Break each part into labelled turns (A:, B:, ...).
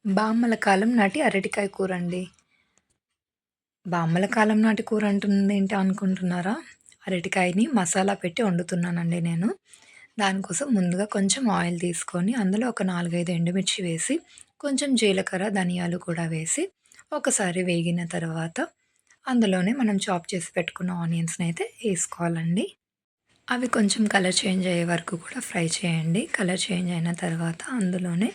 A: బామ్మల కాలం నాటి అరటికాయ కూరండి. బామ్మల కాలం నాటి కూర అంటుందేంటి అనుకుంటున్నారా? అరటికాయని మసాలా పెట్టి వండుతున్నానండి నేను. దానికోసం ముందుగా కొంచెం ఆయిల్ తీసుకొని, అందులో ఒక 4, 5 ఎండుమిర్చి వేసి, కొంచెం జీలకర్ర, ధనియాలు కూడా వేసి, ఒకసారి వేగిన తర్వాత, అందులోనే మనం చాప్ చేసి పెట్టుకున్న ఆనియన్స్‌నైతే ఏసుకోవాలండి. అవి కొంచెం కలర్ చేంజ్ అయ్యే వరకు కూడా ఫ్రై చేయండి. కలర్ చేంజ్ అయిన తర్వాత అందులోనే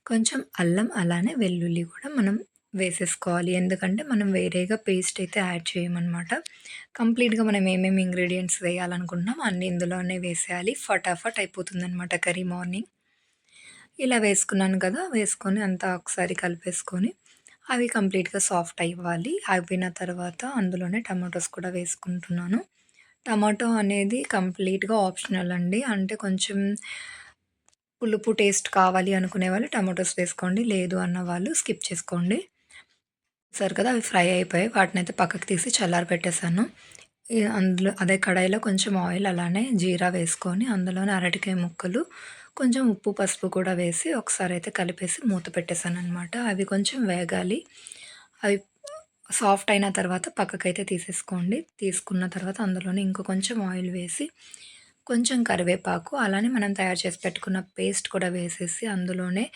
A: కొంచెం అల్లం, అలానే వెల్లుల్లి కూడా మనం వేసేసుకోవాలి. ఎందుకంటే మనం వేరేగా పేస్ట్ అయితే యాడ్ చేయమనమాట. కంప్లీట్‌గా మనం ఏమేమి ఇంగ్రీడియెంట్స్ వేయాలనుకుంటున్నామో అన్నీ ఇందులోనే వేసేయాలి. ఫటాఫట్ అయిపోతుందనమాట కర్రీ మార్నింగ్. ఇలా వేసుకున్నాను కదా! వేసుకొని అంతా ఒకసారి కలిపేసుకొని, అవి కంప్లీట్‌గా సాఫ్ట్ అవ్వాలి. అయిపోయిన తర్వాత అందులోనే టమాటోస్ కూడా వేసుకుంటున్నాను. టమాటో అనేది కంప్లీట్‌గా ఆప్షనల్ అండి. అంటే కొంచెం పులుపు టేస్ట్ కావాలి అనుకునే వాళ్ళు టమాటోస్ వేసుకోండి. లేదు అన్న వాళ్ళు స్కిప్ చేసుకోండి. చూసారు కదా! అవి ఫ్రై అయిపోయాయి. వాటినైతే పక్కకు తీసి చల్లారబెట్టేసాను. అందులో అదే కడాయిలో కొంచెం ఆయిల్ అలానే జీరా వేసుకొని అందులోనే అరటికాయ ముక్కలు, కొంచెం ఉప్పు, పసుపు కూడా వేసి ఒకసారి అయితే కలిపేసి మూత పెట్టేసాననమాట. అవి కొంచెం వేగాలి. అవి సాఫ్ట్ అయిన తర్వాత పక్కకైతే తీసేసుకోండి. తీసుకున్న తర్వాత అందులోనే ఇంకో కొంచెం ఆయిల్ వేసి, కొంచెం కరివేపాకు, అలానే మనం తయారు చేసి పెట్టుకున్న పేస్ట్ కూడా వేసేసి అందులోనే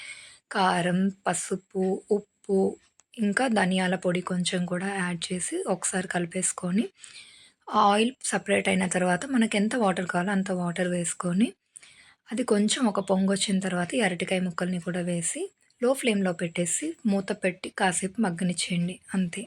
A: కారం, పసుపు, ఉప్పు, ఇంకా ధనియాల పొడి కొంచెం కూడా యాడ్ చేసి ఒకసారి కలిపేసుకొని, ఆయిల్ సెపరేట్ అయిన తర్వాత మనకెంత వాటర్ కావాలో అంత వాటర్ వేసుకొని, అది కొంచెం ఒక పొంగొచ్చిన తర్వాత ఈ అరటికాయ ముక్కల్ని కూడా వేసి, లో ఫ్లేమ్‌లో పెట్టేసి మూత పెట్టి కాసేపు మగ్గనిచ్చేయండి అంతే.